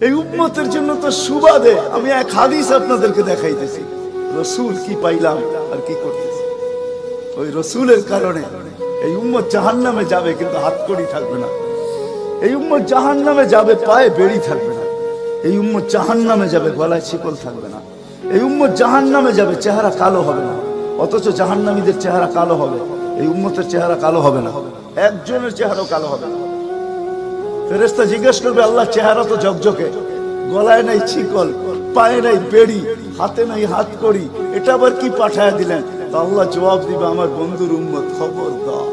এই উম্মতের জন্য তো সুবাদে আমি এক হাদিস আপনাদেরকে দেখাইতেছি, রসুল কি পাইলাম আর কি করতেছি। ওই রসুলের কারণে এই উম্মত জাহান্নামে যাবে, কিন্তু হাতকড়ি থাকবে না। এই উম্মত জাহান্নামে যাবে, পায়ে বেড়ি থাকবে না। এই উম্মত জাহান্নামে যাবে, গলায় শিকল থাকবে না। এই উম্মত জাহান্নামে যাবে, চেহারা কালো হবে না। অথচ জাহান্নামীদের চেহারা কালো হবে, এই উম্মতের চেহারা কালো হবে না। একজনের চেহারাও কালো হবে না। ফেরেশতা জিজ্ঞেস করবে, আল্লাহ চেহারা তো ঝকঝকে, গলায় নাই শিকল, পায়ে নাই বেড়ি, হাতে নাই হাতকড়ি, এটা আবার কি পাঠায় দিলেন? তো আল্লাহ জবাব দিবে, আমার বন্ধুর উম্মত, খবরদার।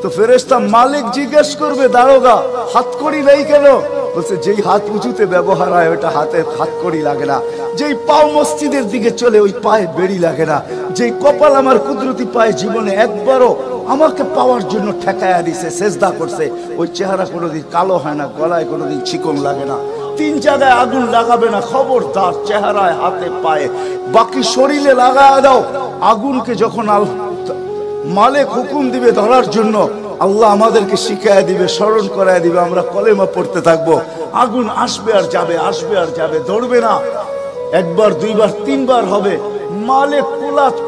তো ফেরেশতা মালিক জিজ্ঞেস করবে, দারোগা হাতকড়ি নেই কেন? বলছে, যেই হাত উঁচুতে ব্যবহার হয় ওটা হাতে হাতকড়ি লাগে না। যেই পাও মসজিদের দিকে চলে ওই পায়ে বেড়ি লাগে না। যেই কপাল আমার কুদরতি পায়ে জীবনে একবারও আমাকে পাওয়ার জন্য ঠেকায়া দিছে, সেজদা করছে, ওই চেহারা কোনোদিন কালো হয় না, গলায় কোনোদিন চিকন লাগে না। 3 জায়গায় আগুন লাগাবে না, খবরদার। চেহারায়, হাতে, পায়ে, বাকি শরীরে লাগায় দাও। আগুনকে যখন মালিক হুকুম দিবে ধরার জন্য, আল্লাহ আমাদেরকে শিখায় দিবে, স্মরণ করায় দিবে, আমরা কলেমা পড়তে থাকবো। আগুন আসবে আর যাবে, আসবে আর যাবে, ধরবে না। একবার, দুইবার, 3 বার হবে। মালিক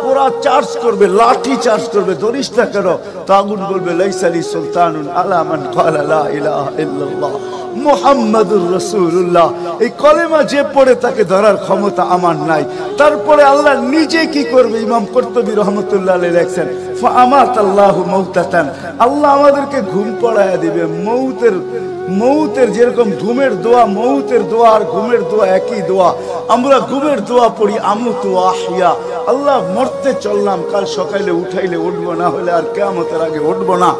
কোরা চার্জ করবে, লাঠি চার্জ করবে, ধরিস না কেন? তো আগুন বলবে, লাইসালি সুলতানুন আলা মান ক্বালা লা ইলাহা ইল্লাল্লাহ মুহাম্মাদুর রাসূলুল্লাহ। এই কলেমা যে পড়ে তাকে ধরার ক্ষমতা আমার নাই। তারপরে আল্লাহ নিজে কি করবে? ইমাম কুরতুবী রাহমাতুল্লাহ আলাইহি লেখেন, ফাআমাতাল্লাহু মাউতাতান, আল্লাহ আমাদেরকে ঘুম পড়ায়া দিবে। মৌতের যেরকম ঘুমের দোয়া, মৌতের দোয়া আর ঘুমের দোয়া একই দোয়া। আমরা ঘুমের দোয়া পড়ি, আমুতু আহিয়া, আল্লাহ মরতে চললাম, কাল সকালে উঠাইলে উঠবো, না হলে আর কিয়ামতের আগে উঠবো না।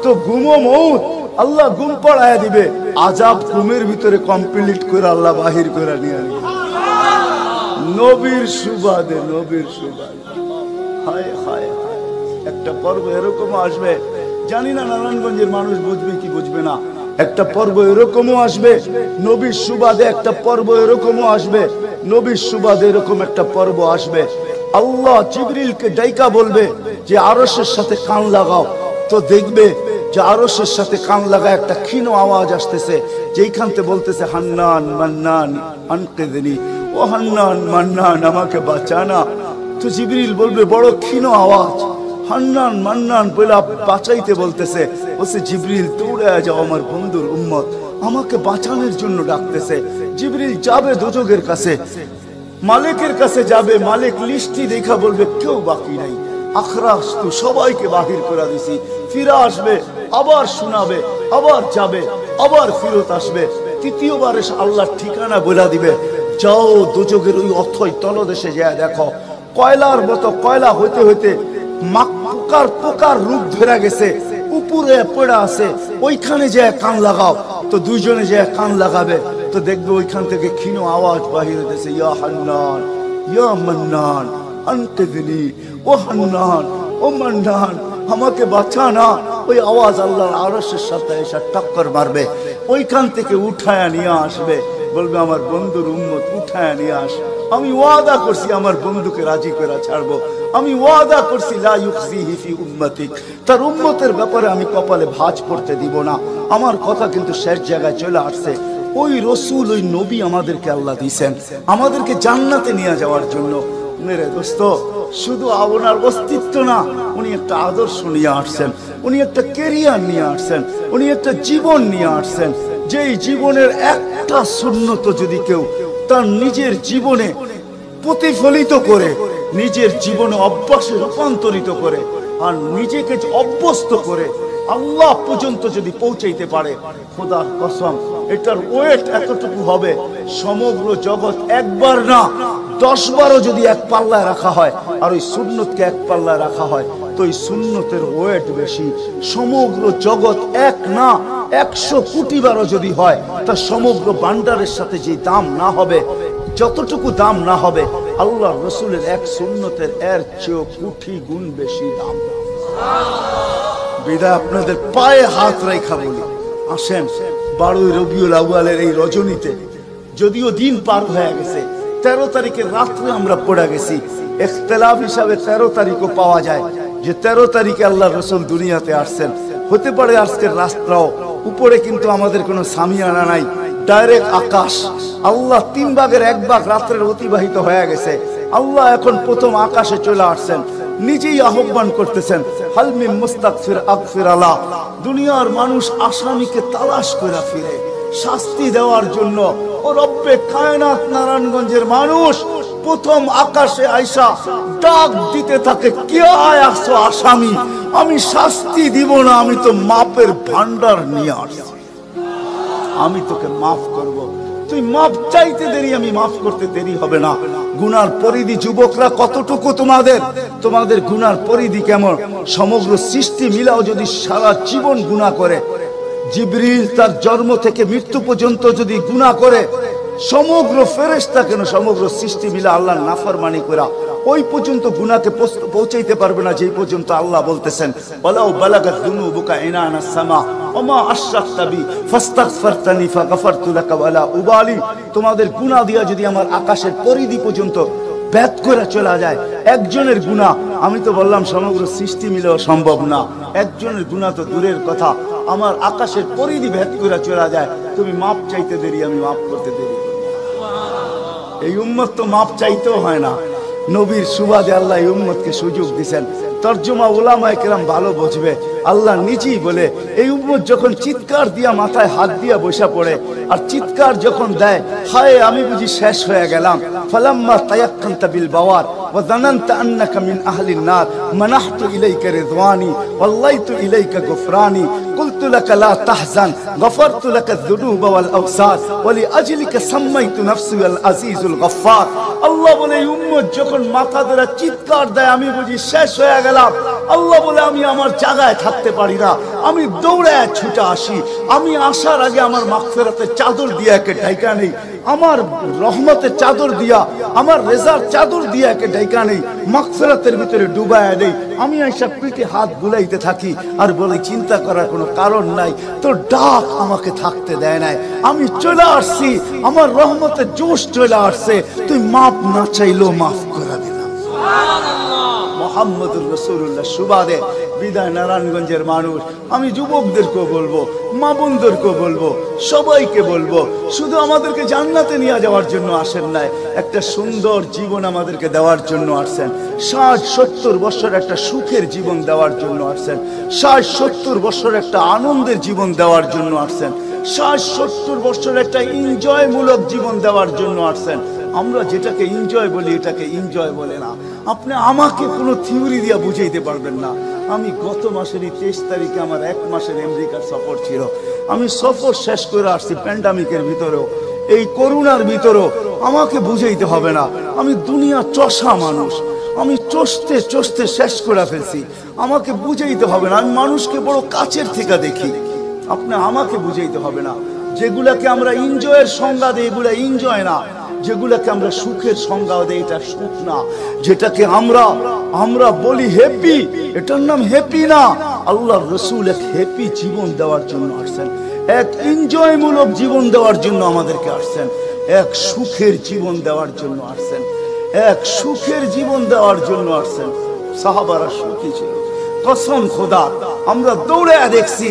তো ঘুমো মৌত, আল্লাহ ঘুম পড়ায়া দিবে। আযাব ঘুমের ভিতরে কমপ্লিট করে আল্লাহ বাহির করে নিয়ে আসবে। নবীর সুবাদে, নবীর সুবাদে। হায় হায় হায়, একটা পর্ব এরকম আসবে, জানি না নারায়ণগঞ্জের মানুষ বুঝবে কি বুঝবে না। একটা পর্ব এরকমও আসবে নবীর সুবাদে, একটা পর্ব এরকমও আসবে নবীর সুবাদে, এরকম একটা পর্ব আসবে। আল্লাহ জিবরিলকে ডাইকা বলবে যে আরশের সাথে কান লাগাও। তো দেখবে যে আরশের সাথে কান লাগা একটা ক্ষীণ আওয়াজ আসতেছে, যেইখান থেকে বলতেছে, হান্নান মান্নান আনকিযনি, ও হান্নান মান্নান আমাকে বাঁচানা। তো জিবরিল বলবে, বড় ক্ষীণ আওয়াজ, হান্নান মান্নান বলে বাঁচাইতে বলতেছে। বলছে, জিবরিল দৌড়ে যাও, আমার বন্ধুর উম্মত আমাকে বাঁচানোর জন্য ডাকতেছে। জিবরিল যাবে দোজখের কাছে, মালিকের কাছে যাবে। মালিক লিস্টি দেখা বলবে, কেউ বাকি নাই, আখরাস তো সবাইকে বাহির করে দিছি। ফিরে আসবে, আবার শোনাবে, আবার যাবে, আবার ফিরত আসবে। তৃতীয়বার এসে আল্লাহর ঠিকানা বলে দিবে, যাও দোজখের ওই অথই তলদেশে যায় দেখো, কয়লার মতো কয়লা হইতে হইতে পোকার রূপ ধরে গেছে, উপরে পড়ে আছে, ওইখানে যায় কান লাগাও। তো দুইজনে যায় কান লাগাবে, তো দেখবে ওইখান থেকে ক্ষীণ আওয়াজ বাহির হইতেছে, ইয়া হান্নান ইয়া মান্নান আনকিযনি, ও হান্নান ও মান্নান আমাকে বাঁচানা। ওই আওয়াজ আল্লাহর আরশের সাথে এসে টক্কর মারবে, ওইখান থেকে উঠায়া নিয়ে আসবে। বলবে, আমার বন্ধুর উম্মত উঠায়া নিয়ে আস, আমি ওয়াদা করছি আমার বন্ধুকে রাজি করে ছাড়বো। আমি ওয়াদা করছি লা ইউখজিহি ফি উম্মতিক, তার উম্মতের ব্যাপারে আমি কপালে ভাঁজ পড়তে দিব না। আমার কথা কিন্তু শেষ জায়গায় চলে আসছে। ওই রসুল, ওই নবী আমাদেরকে আল্লাহ দিয়েছেন আমাদেরকে জান্নাতে নিয়ে যাওয়ার জন্য। মেরে দোস্ত, শুধু ওনার অস্তিত্ব না, উনি একটা আদর্শ নিয়ে আসছেন, উনি একটা ক্যারিয়ার নিয়ে আসছেন, উনি একটা জীবন নিয়ে আসছেন। যেই জীবনের একটা সুন্নত যদি কেউ তার নিজের জীবনে প্রতিফলিত করে, নিজের জীবনে অভ্যাসে রূপান্তরিত করে, আর নিজেকে অভ্যস্ত করে আল্লাহ পর্যন্ত যদি পৌঁছাইতে পারে, খোদার কসম এটার ওয়েট এতটুকু হবে, সমগ্র জগৎ একবার না 10 বারও যদি এক পাল্লায় রাখা হয়, আর ওই সুন্নতকে এক পাল্লায় রাখা হয়, তো এই সুন্নতের ওয়েট বেশি। সমগ্র জগৎ এক না 100 কোটি বারও যদি হয়, তা সমগ্র ভান্ডারের সাথে যে দাম না হবে, যতটুকু দাম না হবে, আল্লাহ রসুলের এক সুন্নতের এর চেয়েও কোটি গুণ বেশি দাম। বিদায় আপনাদের পায়ে হাত রেখা বলি, আসেন 12 রবিউল আউয়ালের এই রজনীতে, যদিও দিন পার হয়ে গেছে, 13 তারিখের রাত্রে আমরা পড়ে গেছি। ইখতিলাফ হিসাবে 13 তারিখও পাওয়া যায় যে 13 তারিখে আল্লাহ রসুল দুনিয়াতে আসছেন। হতে পারে আজকের রাস্তাও উপরে, কিন্তু আমাদের কোনো সামিয়ানা নাই, ডাইরেক্ট আকাশ। আল্লাহ 3 ভাগের 1 ভাগ রাত্রের অতিবাহিত হয়ে গেছে, আল্লাহ এখন প্রথম আকাশে চলে আসছেন, নিজেই আহ্বান করতেছেন, হাল মিন মুস্তাগফির আগফির আলা। দুনিয়ার মানুষ আসামিকে তালাশ করে ফিরে শাস্তি দেওয়ার জন্য, ও রব্বে কায়নাত নারায়ণগঞ্জের মানুষ প্রথম আকাশে আইসা ডাক দিতে থাকে, কে আসছো আসামি, আমি শাস্তি দিব না, আমি তো মাপের ভান্ডার নিয়ে আসছি, আমি তোকে মাফ করব, তুই মাফ চাইতে দেরি, আমি মাফ করতে দেরি হবে না। গুনার পরিধি যুবকরা কতটুকু তোমাদের গুনার পরিধি কেমন? সমগ্র সৃষ্টি মিলাও যদি সারা জীবন গুনাহ করে, জিবরিল তার জন্ম থেকে মৃত্যু পর্যন্ত যদি গুনাহ করে, সমগ্র ফেরেশতা কেন সমগ্র সৃষ্টি মিলা আল্লাহর নাফরমানি করা ওই পর্যন্ত গুনাহকে পৌঁছাইতে পারবে না, যেই পর্যন্ত আল্লাহ বলতেছেন ওয়ালাউ বালাগাত যুনুবুকা ইনানাস সামা ওমা আশরাকতা বি ফাস্তাগফারতানি ফাগফারতু লাকা ওয়ালা উবালি। তোমাদের গুনাহ দিয়া যদি আমার আকাশের পরিধি পর্যন্ত ভেদ করে চলা যায়, একজনের গুনাহ, আমি তো বললাম সমগ্র সৃষ্টি মিলেও সম্ভব না, একজনের গুনাহ তো দূরের কথা, আমার আকাশের পরিধি ভেদ করে চলা যায়, তুমি মাপ চাইতে দেরি, আমি মাপ করতে দেরি। এই উম্মত তো মাপ চাইতেও হয় না, নবীর সুবাদে আল্লাহ এই উম্মতকে সুযোগ দিয়েছেন। তরজমা উলামায়ে কেরাম ভালো বুঝবে, আল্লাহ নিজেই বলে এই উম্মত যখন চিৎকার দিয়া মাথায় হাত দিয়া বসা পড়ে আর চিৎকার যখন দেয়, হায় আমি বুঝি শেষ হয়ে গেলাম, ফালাম্মা তায়াক্কানতা বিল বাওয়ার ওয়া যানানতা আন্নাকা মিন আহলিন নার মানাহতু ইলাইকা রিদওয়ানি ওয়াল্লাইতু ইলাইকা গুফরানি কুলতু লাকা লা তাহজান গফারতু লাকা যুনুবা ওয়াল আওসার ওয়া লিআজলিকা সাম্মাইতু নাফসি আল আজিজুল গফফার। আল্লাহ বলে এই উম্মত যখন মাথা ধরে চিৎকার দেয়, আমি বুঝি শেষ হয়ে গেলাম, আল্লাহ বলে আমি আমার জায়গায় থাকতে পারি না, আমি দৌড়ায় ছুটে আসি, আমি আসার আগে আমার মাগফিরাতের চাদর দিয়া একে ঢাকা নেই, আমার রহমতের চাদর দিয়া, আমার রেজার চাদর দিয়া একে ঢাকা নেই, মাগফিরাতের ভিতরে ডুবায়া নেই, আমি আইসা পিঠে হাত বুলাইতে থাকি আর বলি চিন্তা করার কোনো কারণ নাই, তোর ডাক আমাকে থাকতে দেয় নাই, আমি চলে আসছি, আমার রহমতের জোশ চলে আসছে, তুই মাপ না চাইলেও মাফ করে দিলাম। মুহাম্মদুর রাসূলুল্লাহ সুবাদে বিদায় নারায়ণগঞ্জের মানুষ, আমি যুবকদেরকেও বলবো, মা বোনদেরকেও বলবো, সবাইকে বলবো, শুধু আমাদেরকে জান্নাতে নিয়ে যাওয়ার জন্য আসেন নাই, একটা সুন্দর জীবন আমাদেরকে দেওয়ার জন্য আসছেন, 60-70 বছর একটা সুখের জীবন দেওয়ার জন্য আসছেন, 60-70 বছর একটা আনন্দের জীবন দেওয়ার জন্য আসছেন, 60-70 বছর একটা এনজয়মূলক জীবন দেওয়ার জন্য আসছেন। আমরা যেটাকে এনজয় বলি এটাকে এনজয় বলে না। আপনি আমাকে কোনো থিওরি দিয়া বুঝাইতে পারবেন না। আমি গত মাসেরই 23 তারিখে আমার 1 মাসের আমেরিকার সফর ছিল, আমি সফর শেষ করে আসছি প্যান্ডামিকের ভিতরেও, এই করোনার ভিতরেও, আমাকে বুঝাইতে হবে না, আমি দুনিয়া চষা মানুষ, আমি চষতে চষতে শেষ করে ফেলছি, আমাকে বুঝাইতে হবে না, আমি মানুষকে বড় কাছের থেকে দেখি, আপনি আমাকে বুঝাইতে হবে না। যেগুলাকে আমরা এনজয়ের সংজ্ঞা দিই এগুলা এনজয় না, যেগুলাকে আমরা সুখের সংজ্ঞা দেই এটা সুখ না, যেটাকে আমরা বলি হ্যাপি, এটার নাম হ্যাপি না। আল্লাহর রাসূল এক হ্যাপি জীবন দেওয়ার জন্য আসছেন, এক এনজয়মূলক জীবন দেওয়ার জন্য আমাদেরকে আসছেন, এক সুখের জীবন দেওয়ার জন্য আসছেন, এক সুখের জীবন দেওয়ার জন্য আসছেন। সাহাবারা সুখী ছিল, কসম খোদা, আমরা দৌড়ে দেখছি,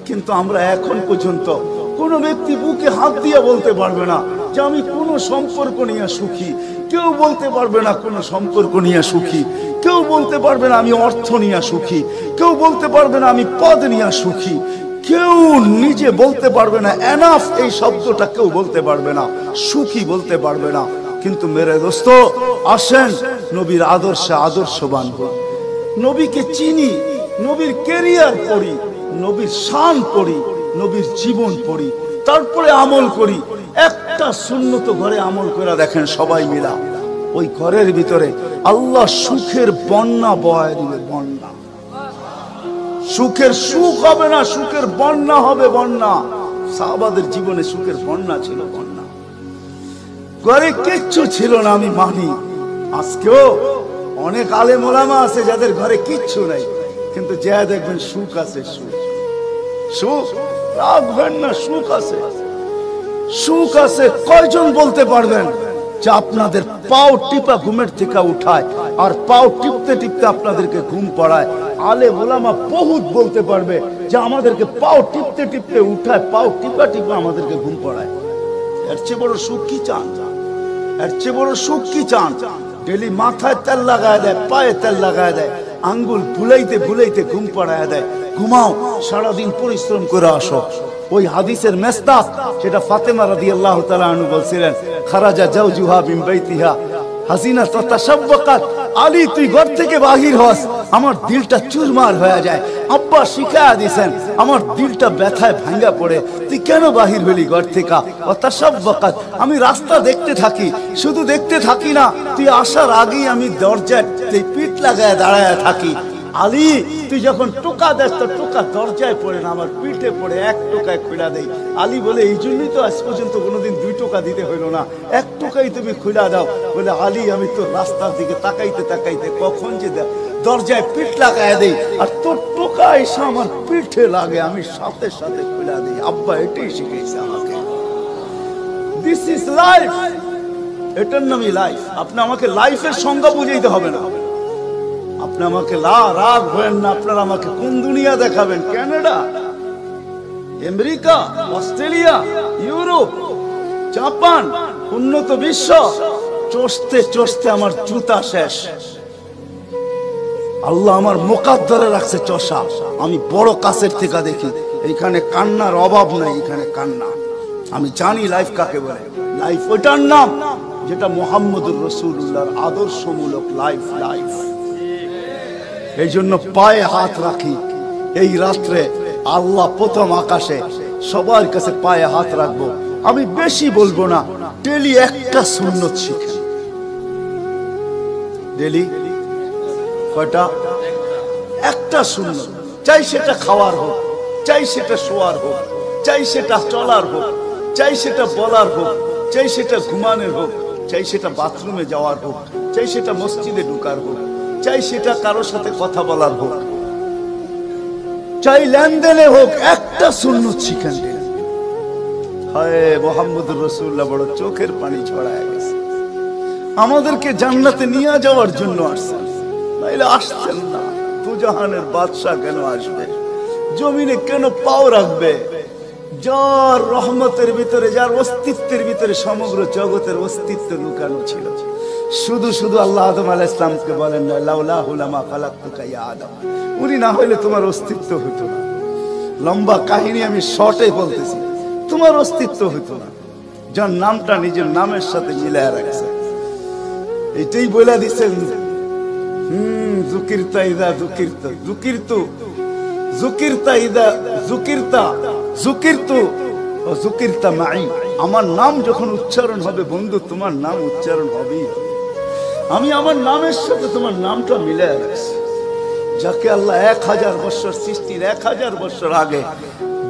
কিন্তু আমরা এখন পর্যন্ত কোন ব্যক্তি বুকে হাত দিয়ে বলতে পারবে না যে আমি কোন সম্পর্ক নিয়ে সুখী, কেউ বলতে পারবে না কোন সম্পর্ক নিয়ে সুখী, কেউ বলতে পারবে না আমি অর্থ নিয়ে সুখী, কেউ বলতে পারবে না আমি পদ নিয়ে সুখী, কেউ নিজে বলতে পারবে না এনাফ এই শব্দটা কেউ বলতে পারবে না, সুখী বলতে পারবে না। কিন্তু মেরে দোস্ত আসেন নবীর আদর্শে আদর্শবান হই, নবীকে চিনি, নবীর ক্যারিয়ার পড়ি, নবীর শান পড়ি, নবীর জীবন পড়ি, তারপরে আমল করি। একটা সুন্নত ঘরে আমল করে দেখেন সবাই মিলা, ওই ঘরের ভিতরে আল্লাহ সুখের বন্যা বয় দিবে, বন্যা, সুখের সুখ হবে না, সুখের বন্যা হবে, বন্যা। সাহাবাদের জীবনে সুখের বন্যা ছিল, বন্যা, ঘরে কিচ্ছু ছিল না, আমি মানি। আজকেও অনেক আলেম ওলামা আছে যাদের ঘরে কিচ্ছু নাই, কিন্তু যা দেখবেন সুখ আছে, সুখ, সুখ রাখবেন না, সুখ আছে, সুখ আছে। কয়জন বলতে পারবেন যে আপনাদের পাও টিপা ঘুমের থেকে উঠায় আর পাও টিপতে টিপতে আপনাদেরকে ঘুম পড়ায়? আলেম ওলামা বহুত বলতে পারবে যে আমাদেরকে পাও টিপতে টিপতে উঠায়, পাও টিপা টিপা আমাদেরকে ঘুম পড়ায়। এর চেয়ে বড় সুখ কি চান? এর চেয়ে বড় সুখ কি চান? ডেলি মাথায় তেল লাগায় দেয়, পায়ে তেল লাগায় দেয়, আঙ্গুল ভুলাইতে ভুলাইতে ঘুম পড়ায় দেয়। ঘুমাও, সারাদিন পরিশ্রম করে আসো। ওই হাদিসের মেস্তাক সেটা ফাতেমা রাদিয়াল্লাহু তাআলা আনহা বলছিলেন, খারাজা জাওজুহা মিন বাইতিহা হাসিনা তাতাশাব্বাকাত। আলী তুই ঘর থেকে বাহির হস, আমার দিলটা চুরমার হয়ে যায়। আব্বা শিখায়া দিয়েছেন, আমার দিলটা ব্যথায় ভাঙ্গা পড়ে। তুই কেন বাহির হলি ঘর থেকে? তাতাশাব্বাকাত, আমি রাস্তা দেখতে থাকি, শুধু দেখতে থাকি না, তুই আসার আগেই আমি দরজায় পিঠ লাগায় দাঁড়ায় থাকি। আলী তুই যখন টোকা দেস তো টোকা দরজায় পড়ে না, আমার পিঠে পড়ে, এক টোকায় খুলা দেই। আলী বলে এই জন্যই তো আজ পর্যন্ত কোনোদিন 2 টোকা দিতে হইলো না, 1 টোকাই তুমি খুলা দাও। বলে আলী আমি তো রাস্তার দিকে তাকাইতে তাকাইতে কখন যে দরজায় পিঠ লাগায় দেই, আর তোর টোকা এসে আমার পিঠে লাগে, আমি সাথে সাথে খুলা দিই। আব্বা এটাই শিখেছে আমাকে। দিস ইজ লাইফ, এটার নামই লাইফ। আপনি আমাকে লাইফের সংজ্ঞা বুঝাইতে হবে না। আপনি আমাকে রাগ হবেন না, আপনারা আমাকে কোন দুনিয়া দেখাবেন? Canada, America, Australia, Europe, Japan, উন্নত বিশ্ব, চষতে চষতে আমার জুতা শেষ। আল্লাহ আমার মুকাদ্দারে রাখছে চষা। আমি বড় কাছের থেকে দেখি, এইখানে কান্নার অভাব নাই, এখানে কান্না। আমি জানি লাইফ কাকে বলে। লাইফ ওইটার নাম যেটা মুহাম্মদুর রাসূলুল্লাহর আদর্শমূলক লাইফ। লাইফ এই জন্য পায়ে হাত রাখি। এই রাত্রে আল্লাহ প্রথম আকাশে সবার কাছে পায়ে হাত রাখবো। আমি বেশি বলবো না, ডেলি একটা সুন্নত শিখেন। ডেলি কয়টা? একটা সুন্নত। চাই সেটা খাওয়ার হোক, চাই সেটা শোয়ার হোক, চাই সেটা চলার হোক, চাই সেটা বলার হোক, চাই সেটা ঘুমানোর হোক, চাই সেটা বাথরুমে যাওয়ার হোক, চাই সেটা মসজিদে ঢুকার হোক, চাই সেটা কারোর সাথে কথা বলার হোক, চাই লেনদেনে হোক, একটা সুন্নত শিখেন। হায় মুহাম্মদুর রাসূলুল্লাহ বড় চোখের পানি ছড়ায় গেছে। আমাদেরকে জান্নাতে নিয়ে যাওয়ার জন্য আসছেন, নাইলে আসছেন না। দুজাহানের বাদশা কেন আসবে? জমিনে কেন পাও রাখবে? যার রহমতের ভিতরে, যার অস্তিত্বের ভিতরে সমগ্র জগতের অস্তিত্ব লুকানো ছিল। শুধু শুধু আল্লাহ আদম আলাইহিস সালামকে বলেন না, লাউলাহু লামা খালাকতুকা ইয়া আদম। উনি না হইলে তোমার অস্তিত্ব হতো না। লম্বা কাহিনী আমি শর্টে বলতেছি, তোমার অস্তিত্ব হতো না। যার নামটা নিজের নামের সাথে মিলায় রাখছে, এটাই বলে দিচ্ছেন। যুকিরতা ইদা যুকিরতা, যুকিরতু যুকিরতা ইদা যুকিরতা, যুকিরতু ও যুকিরতা মাই। আমার নাম যখন উচ্চারণ হবে বন্ধু, তোমার নাম উচ্চারণ হবেই। আমি আমার নামের সাথে তোমার নামটা মিলে রাখছি। যাকে আল্লাহ 1000 বছর সৃষ্টির 1000 বছর আগে,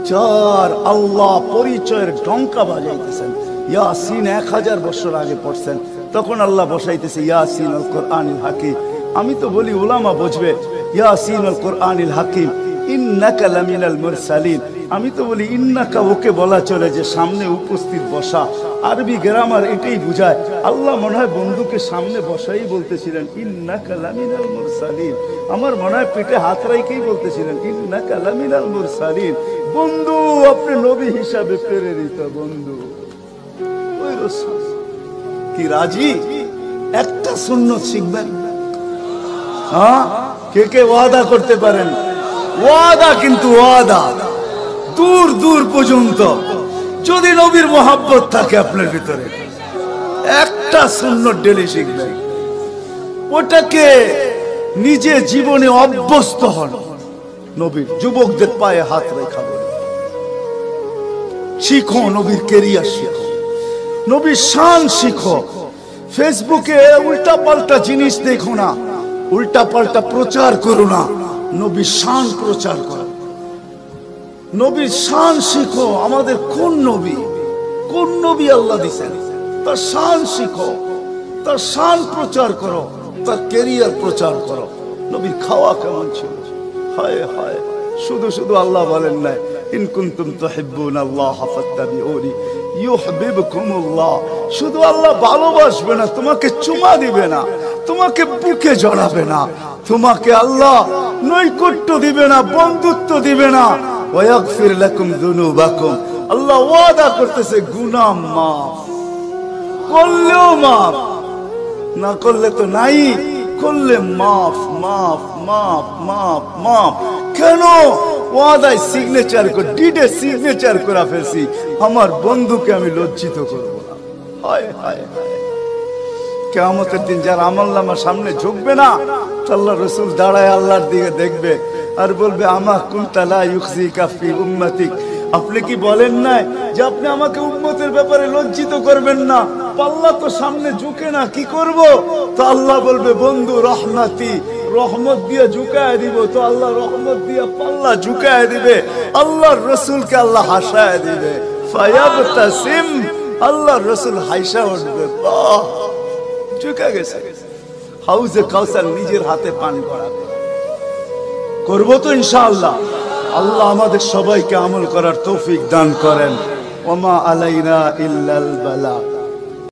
যার আল্লাহ পরিচয়ের ডঙ্কা বাজাইতেছেন, ইয়াসিন 1000 বছর আগে পড়ছেন, তখন আল্লাহ বসাইতেছে ইয়াসিন আল কোরআনিল হাকিম। আমি তো বলি উলামা বুঝবে, ইয়াসিন আল কোরআনিল হাকিম ইন্নাকা লামিনাল মুরসালিন। আমি তো বলি ইন্নাকা ওকে বলা চলে যে সামনে উপস্থিত বসা। আরবি গ্রামার এটাই বুঝায়। আল্লাহ মনে হয় বন্ধুকে সামনে বসাই বলতেছিলেন ইন্নাকা লামিনাল মুরসালিন। আমার মনে হয় পেটে হাত রাইকেই বলতেছিলেন ইন্নাকা লামিনাল মুরসালিন। বন্ধু আপনি নবী হিসাবে প্রেরিত বন্ধু। ওই রাসূল কি রাজি? একটা সুন্নত শিখবেন। হ্যাঁ, কে কে ওয়াদা করতে পারেন? ওয়াদা, কিন্তু ওয়াদা দূর দূর পর্যন্ত। যদি নবীর মোহাব্বত থাকে আপনার ভিতরে, একটা সুন্নত ডেলি শিখবেন। ওটাকে নিজে জীবনে অভ্যস্ত হন। নবীর যুবকদের পায়ে হাত রেখা শিখো, নবীর কেরিয়ার শিখো, নবীর শান শিখো। ফেসবুকে উল্টা পাল্টা জিনিস দেখো না, উল্টা পাল্টা প্রচার করো না, নবীর শান প্রচার করো। নবীর শান শিখো। আমাদের কোন নবী, কোন নবী আল্লাহ দিয়েছেন, তার শান শিখো, তার শান প্রচার করো, তার ক্যারিয়ার প্রচার করো। নবীর খাওয়া কেমন ছিল? হায় হায়, শুধু শুধু আল্লাহ বলেন না ইন কুনতুম তুহিব্বুনাল্লাহ ফাত্তাবিউনি ইউহিব্বুকুমুল্লাহ। শুধু আল্লাহ ভালোবাসবে না, তোমাকে চুমা দিবে না, তোমাকে বুকে জড়াবে না, তোমাকে আল্লাহ নৈকট্য দিবে না, বন্ধুত্ব দিবে না। ওয়াগফির লাকুম যুনুবাকুম, আল্লাহ ওয়াদা করতেছে গুনাহ মাফ করলেও মাফ, না করলে তো নাই, করলে মাফ মাফ মাফ মাফ মাফ। কেন? ওয়াদায় সিগনেচার করে, ডিডে সিগনেচার করে ফেলছি, আমার বন্ধুকে আমি লজ্জিত করব না। হায় হায় হায়, কিয়ামতের দিন যার আমলনামা সামনে ঝুঁকবে না, আল্লাহ রাসূল দাঁড়ায় আল্লাহর দিকে দেখবে আর বলবে আমা কুনতা লা ইউখজিকা ফি উম্মতিক, আপনি কি বলেন না যে আপনি আমাকে উম্মতের ব্যাপারে লজ্জিত করবেন না? পাল্লা তো সামনে ঝুঁকে না, কি করব? তো আল্লাহ বলবে বন্ধু রহমতি, রহমত দিয়ে ঝুঁকায় দিব। তো আল্লাহ রহমত দিয়ে পাল্লা ঝুঁকায় দিবে, আল্লাহর রাসূলকে আল্লাহ হাসায় দিবে। ফায়াবতাসিম, আল্লাহর রাসূল হাসা উঠবে, বাহ ঝুঁকে গেছে। হাউজে কাউসার নিজের হাতে পান করাবে, করবো তো ইনশাআল্লাহ। আল্লাহ আমাদের সবাইকে আমল করার তৌফিক দান করেন। ওমা আলাইনা ইল্লাল বালা।